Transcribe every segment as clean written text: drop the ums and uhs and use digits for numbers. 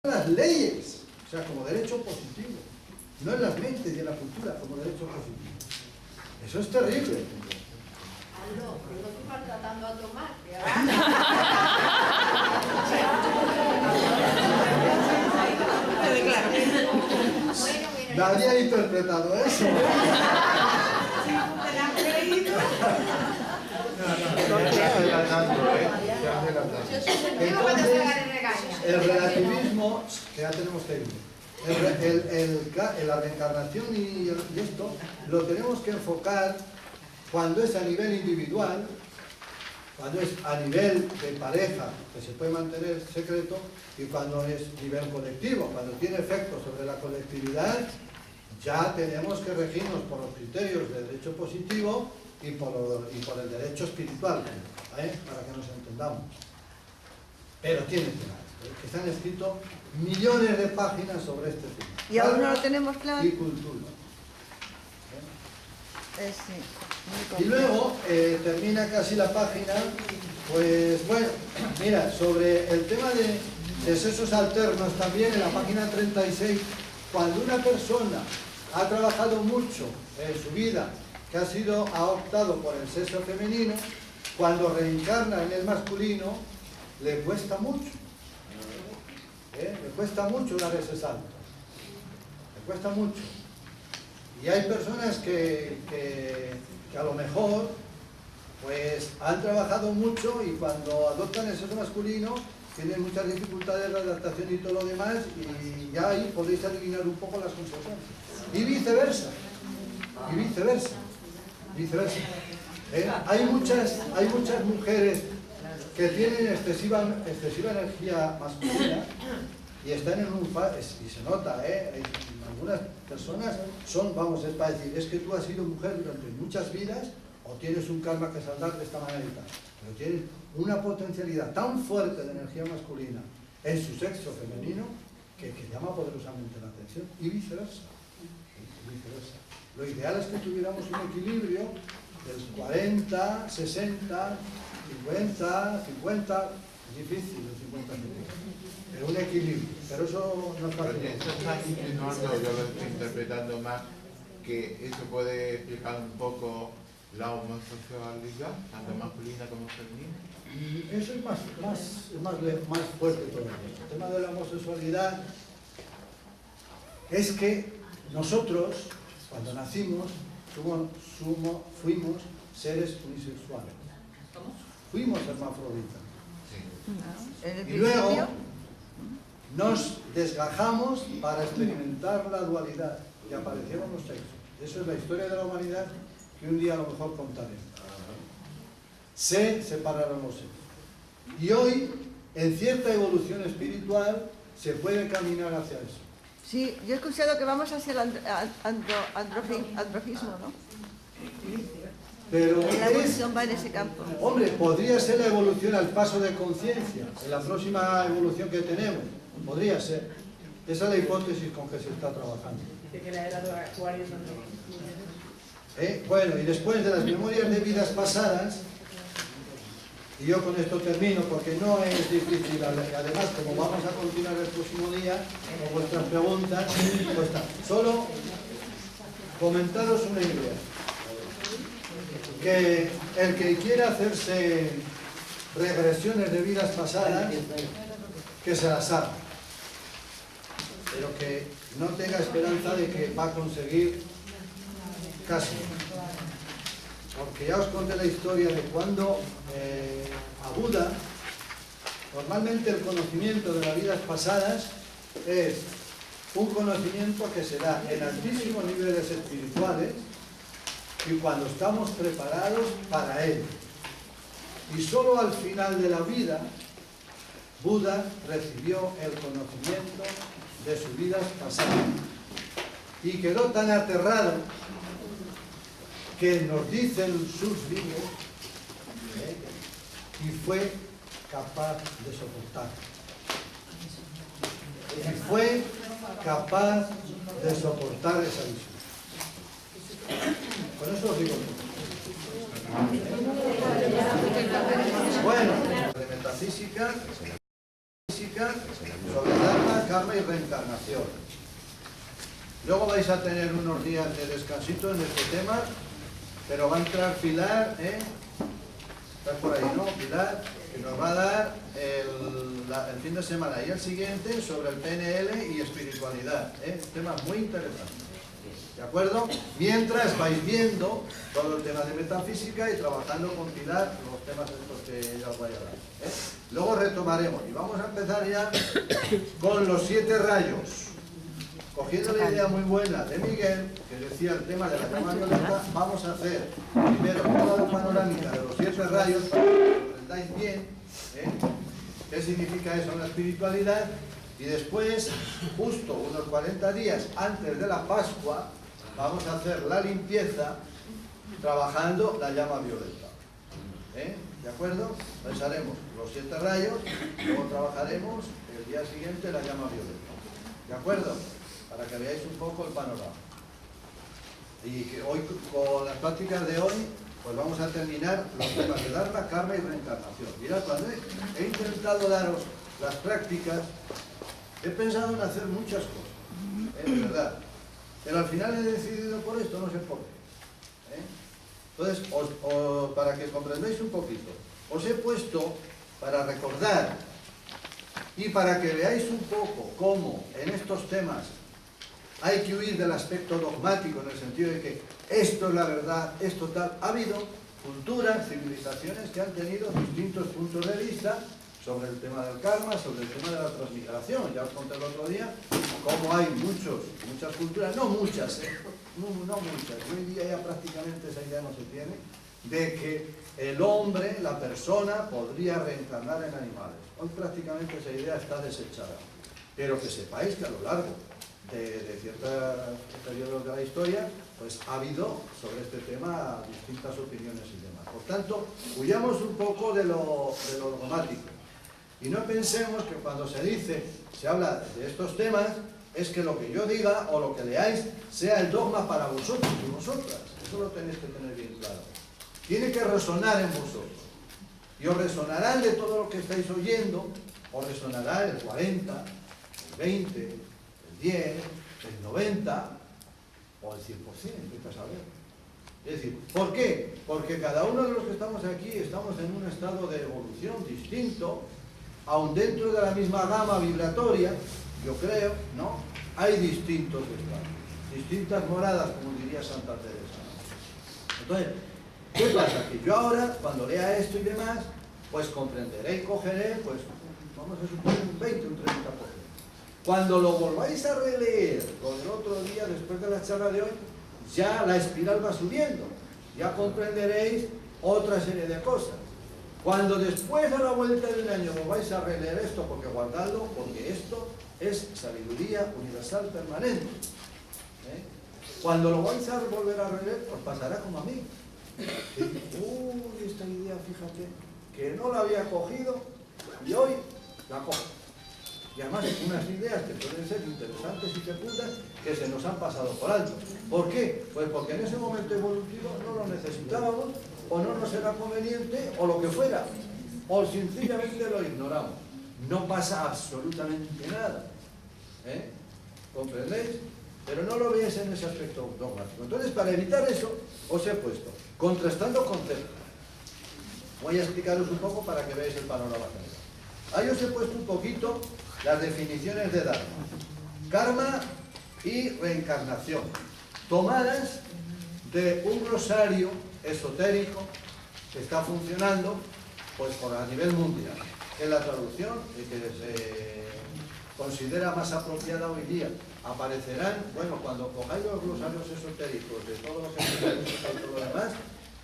las leyes, o sea, como derecho positivo, no en las mentes y en la cultura, como derecho positivo. Eso es terrible. No estoy maltratando a Tomás. Nadie ha interpretado eso. Entonces, el relativismo, que ya tenemos que ir, la reencarnación y esto, lo tenemos que enfocar cuando es a nivel individual, cuando es a nivel de pareja, que se puede mantener secreto, y cuando es nivel colectivo, cuando tiene efectos sobre la colectividad, ya tenemos que regirnos por los criterios de derecho positivo y por el derecho espiritual, ¿eh? Para que nos entendamos. Pero tiene que se han escrito millones de páginas sobre este tema. ¿Y aún no lo tenemos claro? Y cultura. Sí, y luego termina casi la página, pues bueno, mira, sobre el tema de sexos alternos también en la página 36, cuando una persona ha trabajado mucho en su vida, que ha optado por el sexo femenino, cuando reencarna en el masculino, le cuesta mucho. Le cuesta mucho dar ese salto. Le cuesta mucho. Y hay personas que a lo mejor pues han trabajado mucho y cuando adoptan el sexo masculino tienen muchas dificultades de adaptación y todo lo demás, y ya ahí podéis adivinar un poco las consecuencias. Y viceversa. Y viceversa. Hay muchas mujeres que tienen excesiva energía masculina y están en un y se nota, algunas personas son, vamos, es para decir, es que tú has sido mujer durante muchas vidas o tienes un karma que saldar de esta manera y tal, pero tienes una potencialidad tan fuerte de energía masculina en su sexo femenino que llama poderosamente la atención, y viceversa. Lo ideal es que tuviéramos un equilibrio del 40, 60, 50, es difícil el 50, pero un equilibrio, pero eso no es fácil. Pero eso está insinuando, yo lo estoy interpretando más, que eso puede explicar un poco la homosexualidad, tanto masculina como femenina. Y eso es más fuerte todavía. El tema de la homosexualidad es que nosotros, cuando nacimos, fuimos seres unisexuales. Fuimos hermafroditas. Sí. Y luego nos desgajamos para experimentar la dualidad y aparecieron los sexos. Eso es la historia de la humanidad que un día a lo mejor contaré. Se separaron los sexos. Y hoy, en cierta evolución espiritual, se puede caminar hacia eso. Sí, yo he escuchado que vamos hacia el androfismo, ¿no? Pero la evolución va en ese campo. Hombre, podría ser la evolución al paso de conciencia, en la próxima evolución que tenemos. Podría ser. Esa es la hipótesis con que se está trabajando. Bueno, y después de las memorias de vidas pasadas, y yo con esto termino porque no es difícil, además como vamos a continuar el próximo día con vuestras preguntas, pues está. Solo comentaros una idea. Que el que quiera hacerse regresiones de vidas pasadas, que se las haga, pero que no tenga esperanza de que va a conseguir casi, porque ya os conté la historia de cuando a Buda, normalmente el conocimiento de las vidas pasadas es un conocimiento que se da en altísimos niveles espirituales y cuando estamos preparados para él. Y solo al final de la vida, Buda recibió el conocimiento de sus vidas pasadas. Y quedó tan aterrado que nos dicen sus libros, y fue capaz de soportar. Y fue capaz de soportar esa visión. Con eso os digo todo. Bueno, de metafísica, sobre Dharma, karma y reencarnación. Luego vais a tener unos días de descansito en este tema, pero va a entrar Pilar, está por ahí, ¿no? Pilar, que nos va a dar el fin de semana y el siguiente sobre el PNL y espiritualidad, temas muy interesantes. ¿De acuerdo? Mientras vais viendo todo el tema de metafísica y trabajando con Pilar los temas estos que ella os vaya a dar. Luego retomaremos y vamos a empezar ya con los 7 rayos. Cogiendo la idea muy buena de Miguel, que decía el tema de la llama violeta, vamos a hacer primero toda la panorámica de los 7 rayos para que lo comprendáis bien, qué significa eso en la espiritualidad, y después, justo unos 40 días antes de la Pascua, vamos a hacer la limpieza trabajando la llama violeta. ¿De acuerdo? Pues haremos los 7 rayos, luego trabajaremos el día siguiente la llama violeta. ¿De acuerdo? Para que veáis un poco el panorama. Y que hoy, con las prácticas de hoy, pues vamos a terminar los temas de Dharma, karma y reencarnación. Mirad, cuando he intentado daros las prácticas, he pensado en hacer muchas cosas, de verdad. Pero al final he decidido por esto, no sé por qué. Entonces, para que comprendáis un poquito, os he puesto para recordar y para que veáis un poco cómo en estos temas hay que huir del aspecto dogmático, en el sentido de que esto es la verdad, esto tal. Ha habido culturas, civilizaciones que han tenido distintos puntos de vista sobre el tema del karma, sobre el tema de la transmigración. Ya os conté el otro día cómo hay muchas culturas, no muchas, no muchas. Hoy día ya prácticamente esa idea no se tiene, de que el hombre, la persona, podría reencarnar en animales. Hoy prácticamente esa idea está desechada. Pero que sepáis que a lo largo de ciertos periodos de la historia, pues ha habido sobre este tema distintas opiniones y demás. Por tanto, huyamos un poco de lo dogmático. Y no pensemos que cuando se habla de estos temas, es que lo que yo diga o lo que leáis sea el dogma para vosotros y vosotras. Eso lo tenéis que tener bien claro. Tiene que resonar en vosotros. Y os resonará de todo lo que estáis oyendo, os resonará el 40, el 20, el 10, el 90 o el 100%, empiezas a ver. Es decir, ¿por qué? Porque cada uno de los que estamos aquí estamos en un estado de evolución distinto, aun dentro de la misma gama vibratoria, yo creo, ¿no? Hay distintos estados, distintas moradas, como diría Santa Teresa. Entonces, ¿qué pasa? Que yo ahora, cuando lea esto y demás, pues comprenderé y cogeré, pues, vamos a suponer un 20, un 30%. Cuando lo volváis a releer, lo del otro día, después de la charla de hoy, ya la espiral va subiendo, ya comprenderéis otra serie de cosas. Cuando después, a la vuelta de un año, volváis a releer esto, porque guardadlo, porque esto es sabiduría universal permanente. Cuando lo vais a volver a releer, os pasará como a mí. Esta idea, fíjate, que no la había cogido y hoy la cojo. Y además unas ideas que pueden ser interesantes y fecundas que se nos han pasado por alto. ¿Por qué? Pues porque en ese momento evolutivo no lo necesitábamos, o no nos era conveniente, o lo que fuera, o sencillamente lo ignoramos. No pasa absolutamente nada. ¿Comprendéis? Pero no lo veis en ese aspecto dogmático. Entonces, para evitar eso, os he puesto contrastando conceptos. Voy a explicaros un poco para que veáis el panorama general. Ahí os he puesto un poquito las definiciones de Dharma, karma y reencarnación, tomadas de un glosario esotérico que está funcionando pues a nivel mundial, que es la traducción y que se considera más apropiada hoy día. Aparecerán, bueno, cuando cojáis los glosarios esotéricos de todo lo que es y todo lo demás,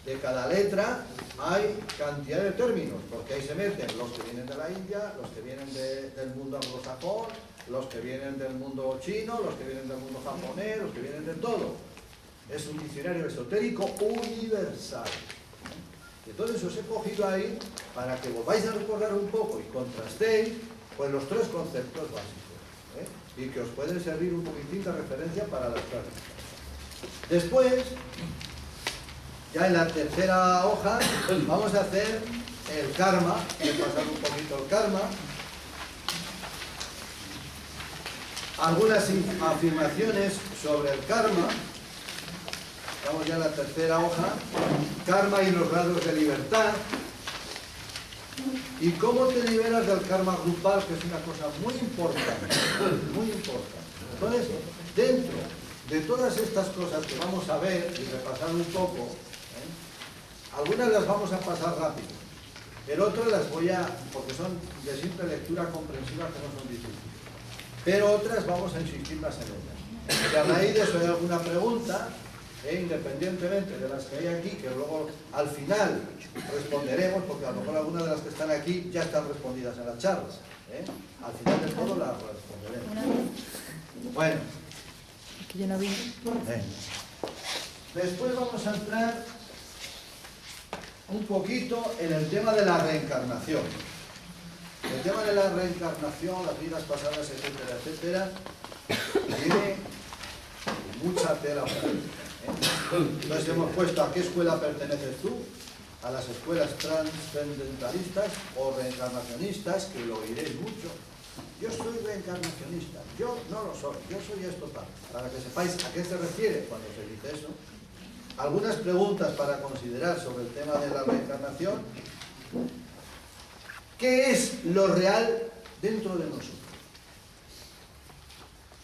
de cada letra hay cantidad de términos, porque ahí se meten los que vienen de la India, los que vienen del mundo anglosajón, los que vienen del mundo chino, los que vienen del mundo japonés, los que vienen de todo. Es un diccionario esotérico universal. Entonces os he cogido ahí para que volváis a recordar un poco y contrastéis pues los 3 conceptos básicos, y que os pueden servir un poquitín de referencia para las prácticas. Después, ya en la tercera hoja, vamos a hacer el karma, voy a pasar un poquito el karma. algunas afirmaciones sobre el karma. Estamos ya en la tercera hoja. Karma y los grados de libertad. Y cómo te liberas del karma grupal, que es una cosa muy importante. Muy importante. Entonces, dentro de todas estas cosas que vamos a ver y repasar un poco, algunas las vamos a pasar rápido, pero otras las voy a, porque son de simple lectura comprensiva que no son difíciles, pero otras vamos a insistir más en ellas. Y a raíz de eso hay alguna pregunta, independientemente de las que hay aquí, que luego al final responderemos, porque a lo mejor algunas de las que están aquí ya están respondidas en la charla. Al final de todo las responderemos. Bueno. Que yo no vi. Después vamos a entrar un poquito en el tema de la reencarnación. El tema de la reencarnación, las vidas pasadas, etcétera, etcétera, tiene mucha tela por ahí. Entonces hemos puesto a qué escuela perteneces tú, a las escuelas trascendentalistas o reencarnacionistas, que lo oiréis mucho. Yo soy reencarnacionista, yo no lo soy, yo soy esto tal. Para que sepáis a qué se refiere cuando se dice eso. Algunas preguntas para considerar sobre el tema de la reencarnación. ¿Qué es lo real dentro de nosotros?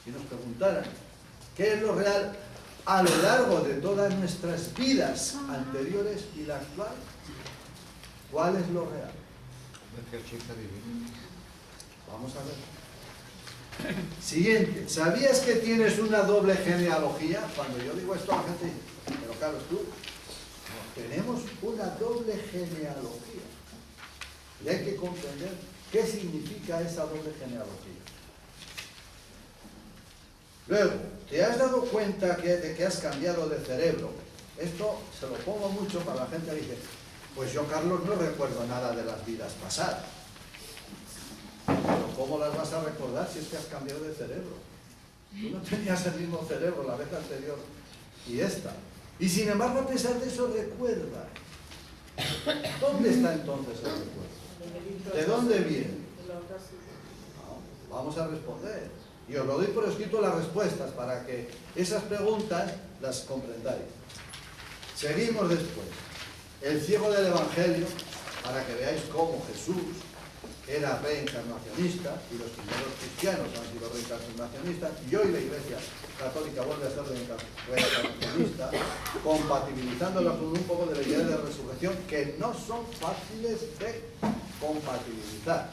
Si nos preguntaran, ¿qué es lo real a lo largo de todas nuestras vidas anteriores y la actual? ¿Cuál es lo real? Vamos a ver. Siguiente. ¿Sabías que tienes una doble genealogía? Cuando yo digo esto, la gente dice, pero Carlos, tú, tenemos una doble genealogía. Y hay que comprender qué significa esa doble genealogía. Luego, ¿te has dado cuenta de que has cambiado de cerebro? Esto se lo pongo mucho para la gente que dice, pues yo, Carlos, no recuerdo nada de las vidas pasadas. Pero ¿cómo las vas a recordar si es que has cambiado de cerebro? Tú no tenías el mismo cerebro la vez anterior y esta. Y sin embargo, a pesar de eso, recuerda. ¿Dónde está entonces el recuerdo? ¿De dónde viene? No, vamos a responder. Y os lo doy por escrito las respuestas para que esas preguntas las comprendáis. Seguimos después. El ciego del Evangelio, para que veáis cómo Jesús era reencarnacionista y los primeros cristianos han sido reencarnacionistas y hoy la Iglesia Católica vuelve a ser reencarnacionista, compatibilizándola con un poco de la idea de resurrección que no son fáciles de compatibilizar.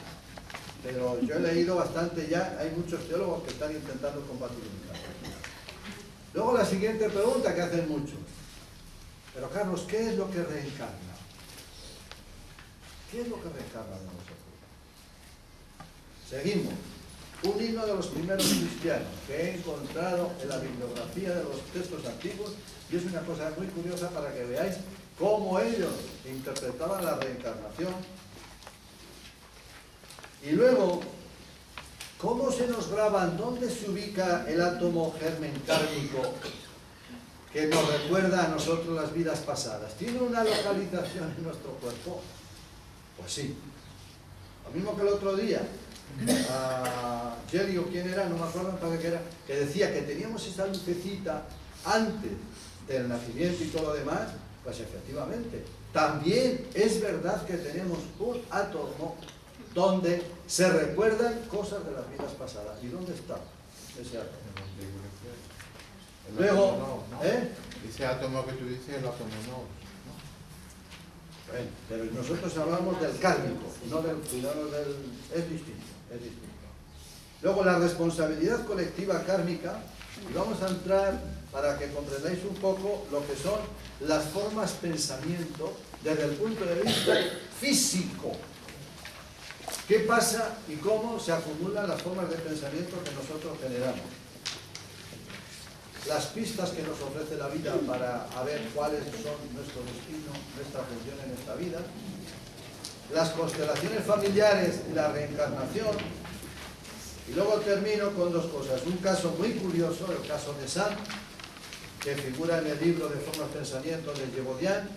Pero yo he leído bastante ya, hay muchos teólogos que están intentando compatibilizar. Luego la siguiente pregunta que hacen muchos. Pero Carlos, ¿qué es lo que reencarna? ¿Qué es lo que reencarna de nosotros? Seguimos. Un himno de los primeros cristianos que he encontrado en la bibliografía de los textos antiguos y es una cosa muy curiosa para que veáis cómo ellos interpretaban la reencarnación. Y luego, ¿cómo se nos graban? ¿Dónde se ubica el átomo germen kármico que nos recuerda a nosotros las vidas pasadas? ¿Tiene una localización en nuestro cuerpo? Pues sí. Lo mismo que el otro día, a Jerry o quién era, no me acuerdo para qué era, que decía que teníamos esa lucecita antes del nacimiento y todo lo demás. Pues efectivamente, también es verdad que tenemos un átomo donde se recuerdan cosas de las vidas pasadas. ¿Y dónde está ese átomo? Luego, ese átomo que tú dices, el átomo no. Bueno, pero nosotros hablamos del kármico, no del cuidado del... Es distinto, es distinto. Luego, la responsabilidad colectiva kármica, y vamos a entrar para que comprendáis un poco lo que son las formas pensamiento desde el punto de vista físico. ¿Qué pasa y cómo se acumulan las formas de pensamiento que nosotros generamos? Las pistas que nos ofrece la vida para ver cuáles son nuestro destino, nuestra función en esta vida, las constelaciones familiares y la reencarnación, y luego termino con dos cosas. Un caso muy curioso, el caso de Sam, que figura en el libro de Formas de Pensamiento de Yevodian,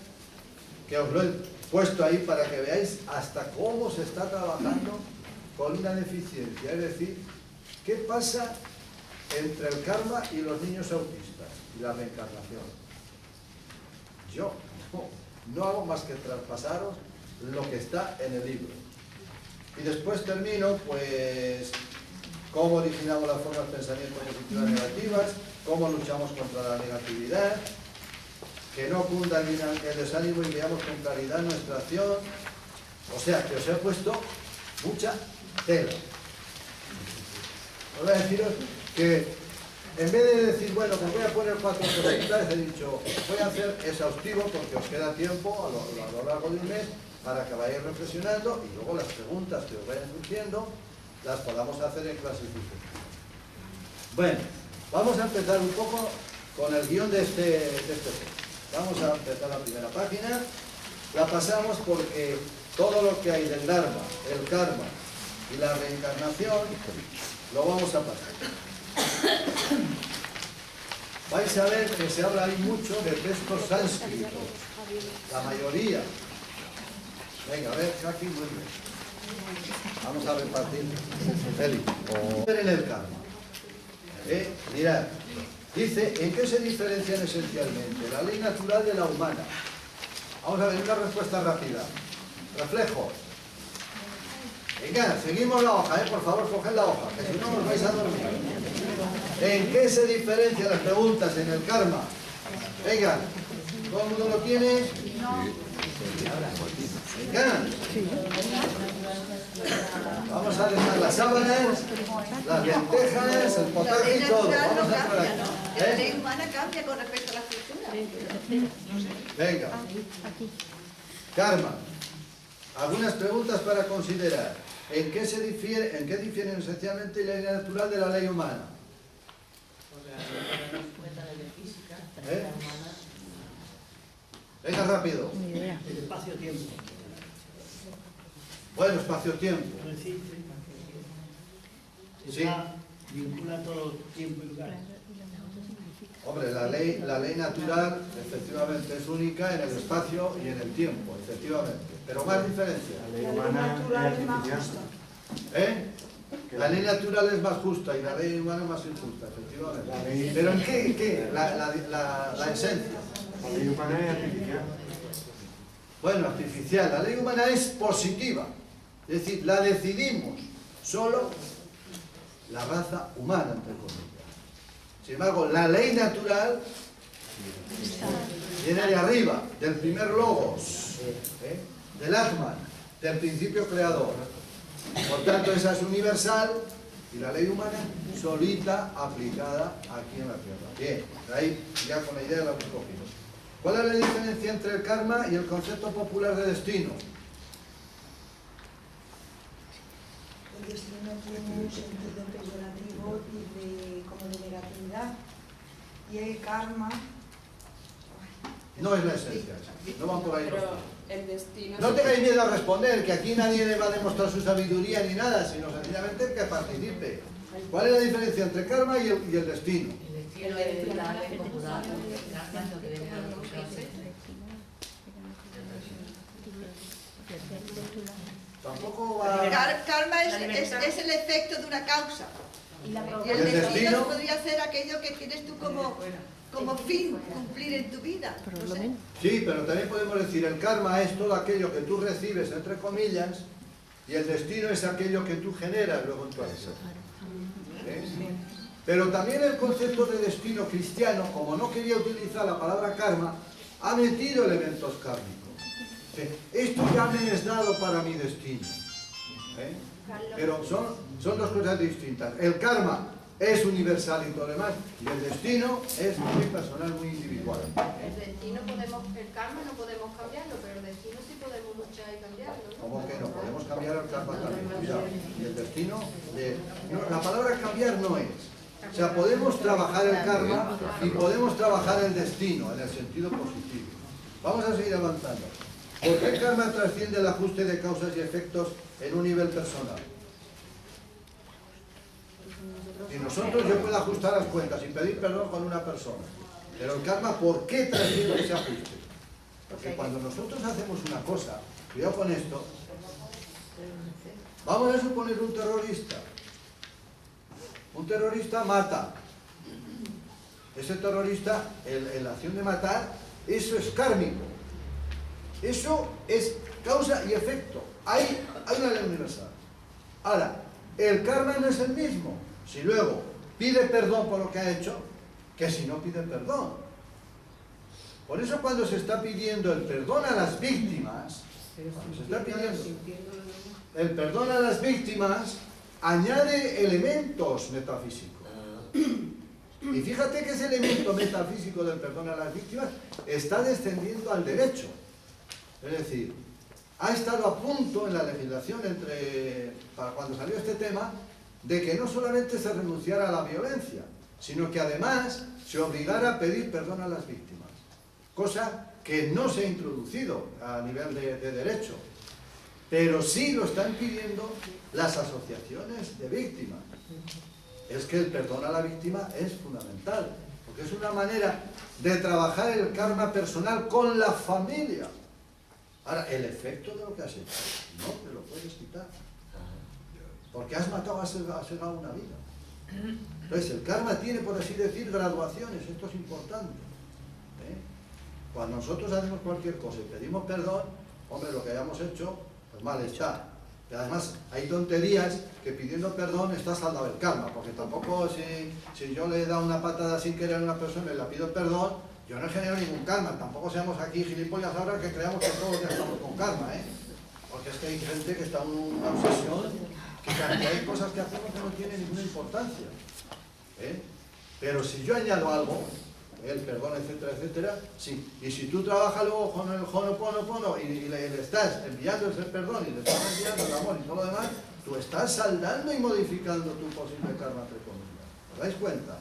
que os lo he puesto ahí para que veáis hasta cómo se está trabajando con una deficiencia. Es decir, ¿qué pasa entre el karma y los niños autistas y la reencarnación. Yo no hago más que traspasaros lo que está en el libro. Y después termino, pues, cómo originamos las formas de pensamiento positivas y negativas, cómo luchamos contra la negatividad, que no cunda el desánimo y veamos con claridad nuestra acción. O sea, que os he puesto mucha tela. Voy a deciros que en vez de decir, bueno, me voy a poner 4 cositas, he dicho, voy a hacer exhaustivo porque os queda tiempo a lo largo de un mes para que vayáis reflexionando y luego las preguntas que os vayan surgiendo las podamos hacer en clase. Bueno, vamos a empezar un poco con el guión de este texto. Vamos a empezar la primera página. La pasamos porque todo lo que hay del Dharma, el karma y la reencarnación lo vamos a pasar. Vais a ver que se habla ahí mucho de textos sánscritos, la mayoría. Venga, a ver, aquí muy bien. Vamos a repartir. En el karma. Mirad, dice, ¿en qué se diferencian esencialmente la ley natural de la humana? Vamos a ver una respuesta rápida. Reflejos. Venga, seguimos la hoja, por favor, coged la hoja, que si no os vais a dormir. ¿En qué se diferencian las preguntas en el karma? Venga, ¿todo el mundo lo tiene? Venga. Vamos a dejar las sábanas, las lentejas, el potaje y todo. Vamos a por aquí. La ley humana cambia con respecto a la escritura. Venga. Karma. Algunas preguntas para considerar. ¿En qué difieren esencialmente la ley natural de la ley humana? Venga rápido. El espacio-tiempo. Bueno, espacio-tiempo. Sí. Vincula todo tiempo y lugar. Hombre, la ley natural efectivamente es única en el espacio y en el tiempo, efectivamente. Pero más diferencia. La ley natural es más justa. La ley natural es más justa y la ley humana es más injusta, efectivamente. ¿Pero en qué? La esencia. La ley humana es artificial. Bueno, artificial. La ley humana es positiva. Es decir, la decidimos solo la raza humana, entre comillas. Sin embargo, la ley natural viene de arriba, del primer logos, del Atman, del principio creador. Por tanto, esa es universal y la ley humana solita aplicada aquí en la Tierra. Bien, ahí ya con la idea la hemos cogido. ¿Cuál es la diferencia entre el karma y el concepto popular de destino? El destino tiene un sentido peyorativo y como de negatividad. Y el karma... No es la esencia, no van por ahí los tiros. El destino. No tengáis miedo a responder, que aquí nadie le va a demostrar su sabiduría ni nada, sino sencillamente que participe. ¿Cuál es la diferencia entre karma y el destino? El destino es la ley popular, lo que viene a la Tampoco va... Karma es el efecto de una causa. Y el destino podría ser aquello que tienes tú como fin, cumplir en tu vida. No sé. Sí, pero también podemos decir, el karma es todo aquello que tú recibes, entre comillas, y el destino es aquello que tú generas luego en tu acción. Pero también el concepto de destino cristiano, como no quería utilizar la palabra karma, ha metido elementos kármicos. Esto ya me es dado para mi destino. Pero son dos cosas distintas. El karma es universal y todo lo demás, y el destino es muy personal, muy individual. El destino el karma no podemos cambiarlo, pero el destino sí podemos luchar y cambiarlo, ¿no? ¿Cómo que no? Podemos cambiar el karma también, cuidado. Y el destino, no, la palabra cambiar no es. O sea, podemos trabajar el karma y podemos trabajar el destino en el sentido positivo. Vamos a seguir avanzando. ¿Por qué el karma trasciende el ajuste de causas y efectos en un nivel personal? Y nosotros yo puedo ajustar las cuentas y pedir perdón con una persona. Pero el karma, ¿por qué trasciende ese ajuste? Porque cuando nosotros hacemos una cosa, cuidado con esto, vamos a suponer un terrorista. Un terrorista mata ese terrorista, la acción de matar, eso es kármico. Eso es causa y efecto. Hay una ley universal. Ahora, el karma no es el mismo. Si luego pide perdón por lo que ha hecho, que si no pide perdón. Por eso cuando se está pidiendo el perdón a las víctimas, cuando se está pidiendo el perdón a las víctimas, añade elementos metafísicos. Y fíjate que ese elemento metafísico del perdón a las víctimas está descendiendo al derecho. Es decir, ha estado a punto en la legislación para cuando salió este tema, de que no solamente se renunciara a la violencia, sino que además se obligara a pedir perdón a las víctimas. Cosa que no se ha introducido a nivel de derecho, pero sí lo están pidiendo las asociaciones de víctimas. Es que el perdón a la víctima es fundamental, porque es una manera de trabajar el karma personal con la familia. Ahora, el efecto de lo que has hecho, no te lo puedes quitar. Porque has matado, has cegado una vida. Entonces, el karma tiene, por así decir, graduaciones. Esto es importante. Cuando nosotros hacemos cualquier cosa y pedimos perdón, hombre, lo que hayamos hecho, pues mal está. Y además, hay tonterías que pidiendo perdón está saldado el karma. Porque tampoco, si yo le he dado una patada sin querer a una persona y le pido perdón, yo no genero ningún karma. Tampoco seamos aquí gilipollas ahora que creamos que todos ya estamos con karma, porque es que hay gente que está en una obsesión, que hay cosas que hacemos que no tienen ninguna importancia. Pero si yo añado algo, el perdón, etcétera, etcétera, sí. Y si tú trabajas luego con el Ho'oponopono y le estás enviando ese perdón y le estás enviando el amor y todo lo demás, tú estás saldando y modificando tu posible karma, entre comillas. ¿Os dais cuenta?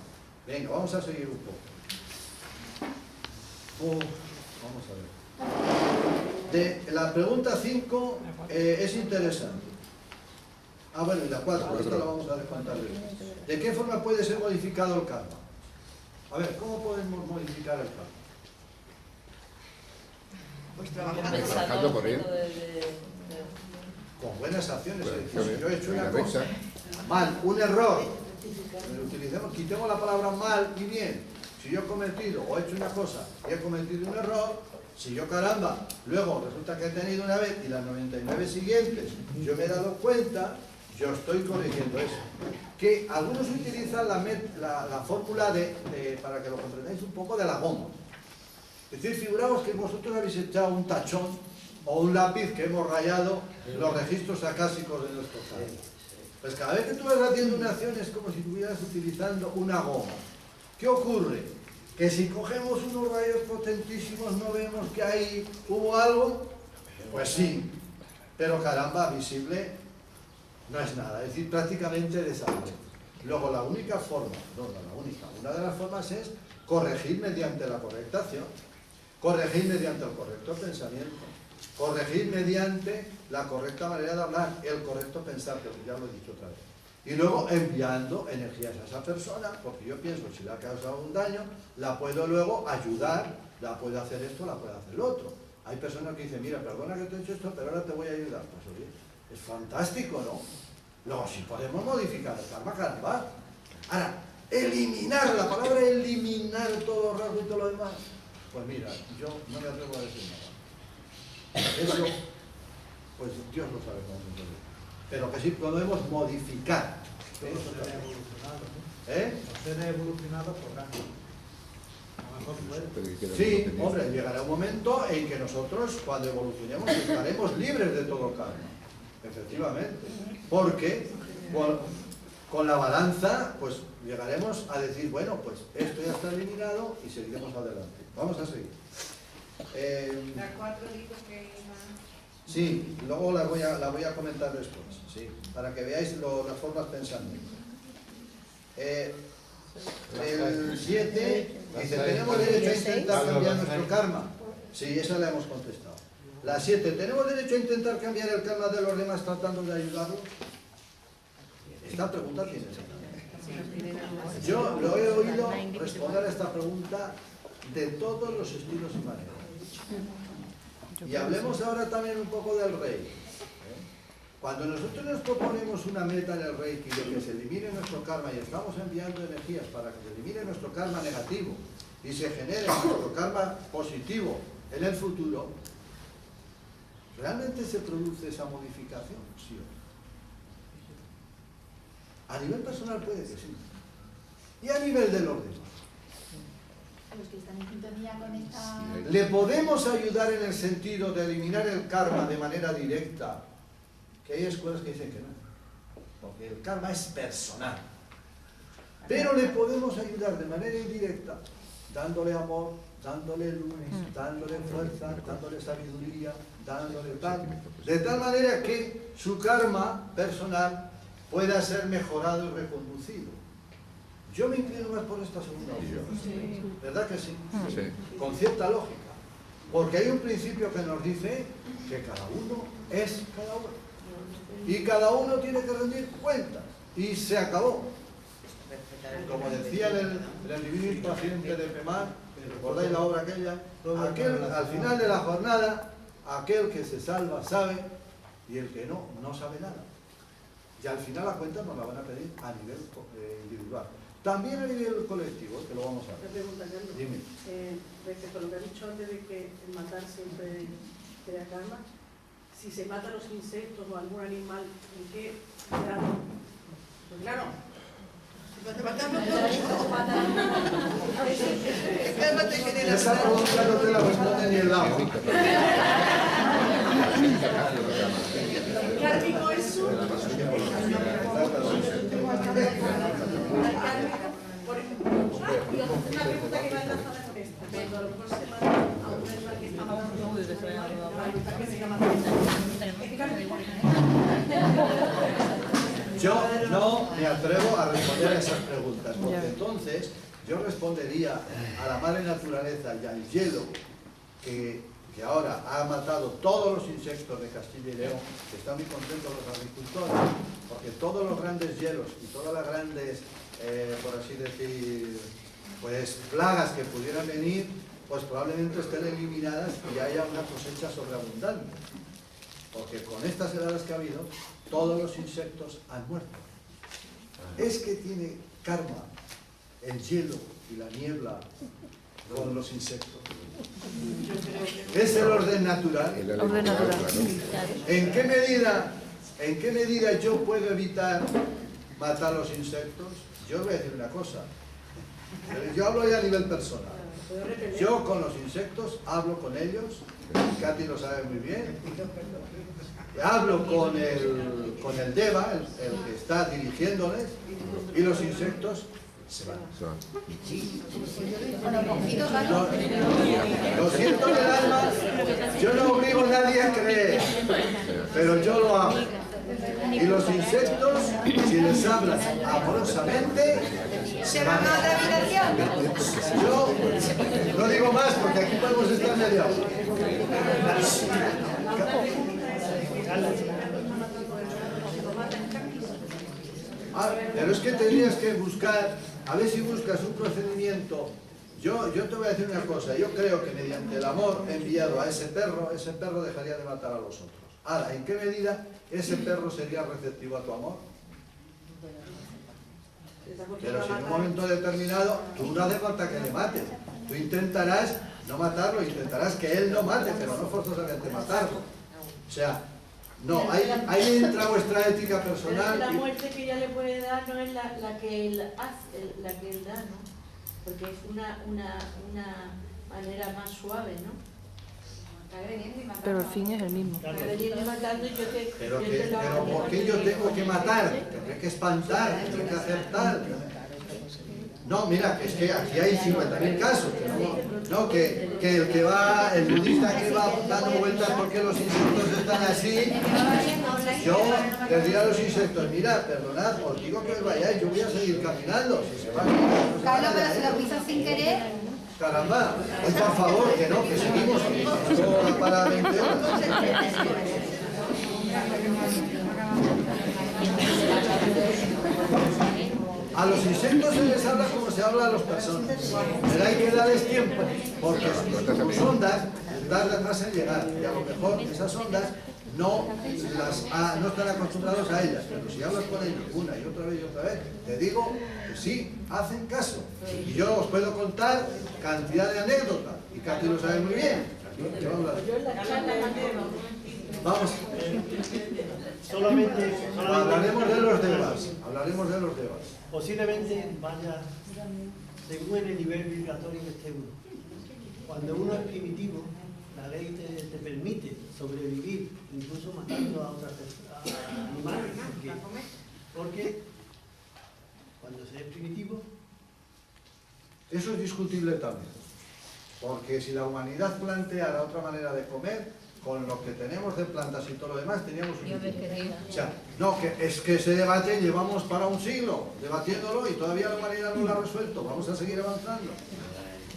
Venga, vamos a seguir un poco. Vamos a ver. La pregunta 5 es interesante. Bueno, y la 4, esta la vamos a descontar. ¿De qué forma puede ser modificado el karma? A ver, ¿cómo podemos modificar el karma? Pues trabajando por él. Con buenas acciones. Si yo he hecho una cosa mal, un error, quitemos la palabra mal y bien. Si yo he cometido o he hecho una cosa y he cometido un error, si yo caramba, luego resulta que he tenido una vez y las 99 siguientes yo me he dado cuenta, yo estoy corrigiendo eso. Que algunos utilizan la fórmula para que lo comprendáis un poco, de la goma. Es decir, figuraos que vosotros habéis echado un tachón o un lápiz que hemos rayado los registros acásicos de nuestro karma. Pues cada vez que tú vas haciendo una acción es como si estuvieras utilizando una goma. ¿Qué ocurre? Que si cogemos unos rayos potentísimos no vemos que ahí hubo algo, pues sí, pero caramba, visible no es nada, es decir, prácticamente desaparece. Luego la única forma, una de las formas es corregir mediante la correcta acción, corregir mediante el correcto pensamiento, corregir mediante la correcta manera de hablar, el correcto pensar, que ya lo he dicho otra vez. Y luego enviando energías a esa persona, porque yo pienso, si le ha causado un daño, la puedo luego ayudar, la puedo hacer esto, la puedo hacer lo otro. Hay personas que dicen, mira, perdona que te he hecho esto, pero ahora te voy a ayudar. Pues oye, es fantástico, ¿no? Luego, si podemos modificar el karma, caramba. Ahora, eliminar, la palabra eliminar todo rasgo y todo lo demás, pues mira, yo no me atrevo a decir nada. Eso, pues Dios lo sabe cómo se puede. Pero que sí podemos modificar. Será evolucionado por rango. A lo mejor puede. Sí, hombre, llegará un momento en que nosotros, cuando evolucionemos, estaremos libres de todo karma. Efectivamente. Porque con la balanza, pues llegaremos a decir, bueno, pues esto ya está eliminado y seguiremos adelante. Vamos a seguir. La 4 dijo que iba... Sí, luego la voy a comentar después, sí, para que veáis las formas pensamiento. El 7 dice, ¿tenemos derecho a intentar cambiar nuestro karma? Sí, esa la hemos contestado. La 7, ¿tenemos derecho a intentar cambiar el karma de los demás tratando de ayudarlos? Esta pregunta tiene sentido. Yo lo he oído responder a esta pregunta de todos los estilos y maneras. Y hablemos ahora también un poco del rey. Cuando nosotros nos proponemos una meta en el Reiki de que se elimine nuestro karma y estamos enviando energías para que se elimine nuestro karma negativo y se genere nuestro karma positivo en el futuro, ¿realmente se produce esa modificación? Sí o no. A nivel personal puede que sí. Y a nivel de los demás. Los que están en sintonía con esta... ¿Le podemos ayudar en el sentido de eliminar el karma de manera directa? Que hay escuelas que dicen que no, porque el karma es personal. Pero le podemos ayudar de manera indirecta, dándole amor, dándole luz, dándole fuerza, dándole sabiduría, dándole tal, de tal manera que su karma personal pueda ser mejorado y reconducido. Yo me inclino más por esta segunda opción, ¿verdad que sí? Con cierta lógica, porque hay un principio que nos dice que cada uno es cada uno. Y cada uno tiene que rendir cuentas. Y se acabó. Como decía el divino paciente de Pemar, ¿recordáis la obra aquella? Al final de la jornada, aquel que se salva sabe, y el que no, no sabe nada. Y al final la cuenta nos la van a pedir a nivel individual. También a nivel colectivo, que lo vamos a ver. Te pregunta, Carlos. Dime. Respecto a lo que has dicho antes de que el matar siempre crea karma, si se mata a los insectos o algún animal, ¿en qué grado? Pues claro. Esa pregunta no te la responde ni el agua. Kármico es un... Y una pregunta que va enlazada con esta. Cuando a lo mejor se mata a un animal que está matando, yo no me atrevo a responder a esas preguntas, porque entonces yo respondería a la madre naturaleza y al hielo que ahora ha matado todos los insectos de Castilla y León, que están muy contentos los agricultores, porque todos los grandes hielos y todas las grandes, por así decir, pues plagas que pudieran venir, pues probablemente estén eliminadas y haya una cosecha sobreabundante. Porque con estas heladas que ha habido, todos los insectos han muerto. Es que tiene karma el hielo y la niebla con los insectos. Es el orden natural. ¿En qué medida yo puedo evitar matar los insectos? Yo os voy a decir una cosa. Yo hablo ya a nivel personal. Yo con los insectos hablo con ellos, Katy lo sabe muy bien. Hablo con el Deva, el que está dirigiéndoles, y los insectos se van. Lo siento en el alma, yo no obligo a nadie a creer, pero yo lo amo. Y los insectos, si les hablas amorosamente, ¿Se van a otra habitación? yo no digo más porque aquí podemos estar media hora. Pero es que tendrías que buscar, a ver si buscas un procedimiento. Yo te voy a decir una cosa, yo creo que mediante el amor enviado a ese perro dejaría de matar a los otros. Ahora, ¿en qué medida ese perro sería receptivo a tu amor? Pero si en un momento determinado, tú no hace falta que le mates. Tú intentarás no matarlo, intentarás que él no mate, pero no forzosamente matarlo. O sea, no, ahí entra vuestra ética personal. La muerte que ella le puede dar no es la que él hace, la que él da, ¿no? Porque es una manera más suave, ¿no? Pero el fin es el mismo. Pero ¿por qué yo tengo que matar? Tendré que espantar, tendré que hacer tal. No, mira, es que aquí hay 50.000 casos. Que el que va, el budista que va dando vueltas porque los insectos están así, yo les diría a los insectos, mira, perdonad, os digo que os vayáis, yo voy a seguir caminando. Si se van, Carlos, pero si lo pisas sin querer. Caramba, hoy por favor, que no, que seguimos, que esto para 20 horas. A los insectos se les habla como se habla a las personas, pero hay que darles tiempo, porque sus ondas tardan más en llegar, y a lo mejor esas ondas no están acostumbrados a ellas, pero si hablas con ellos una y otra vez, te digo que sí, hacen caso. Y yo os puedo contar cantidad de anécdotas, y Katy lo sabe muy bien. Vamos. Solamente hablaremos de los devas. Posiblemente vaya según el nivel vibratorio que esté uno. Cuando uno es primitivo, la ley te permite sobrevivir, incluso matando a otras animales. Porque cuando se es primitivo... Eso es discutible también. Porque si la humanidad planteara otra manera de comer, con lo que tenemos de plantas y todo lo demás, teníamos un... O sea, no, que es que ese debate llevamos para un siglo debatiéndolo y todavía la humanidad no lo ha resuelto. Vamos a seguir avanzando.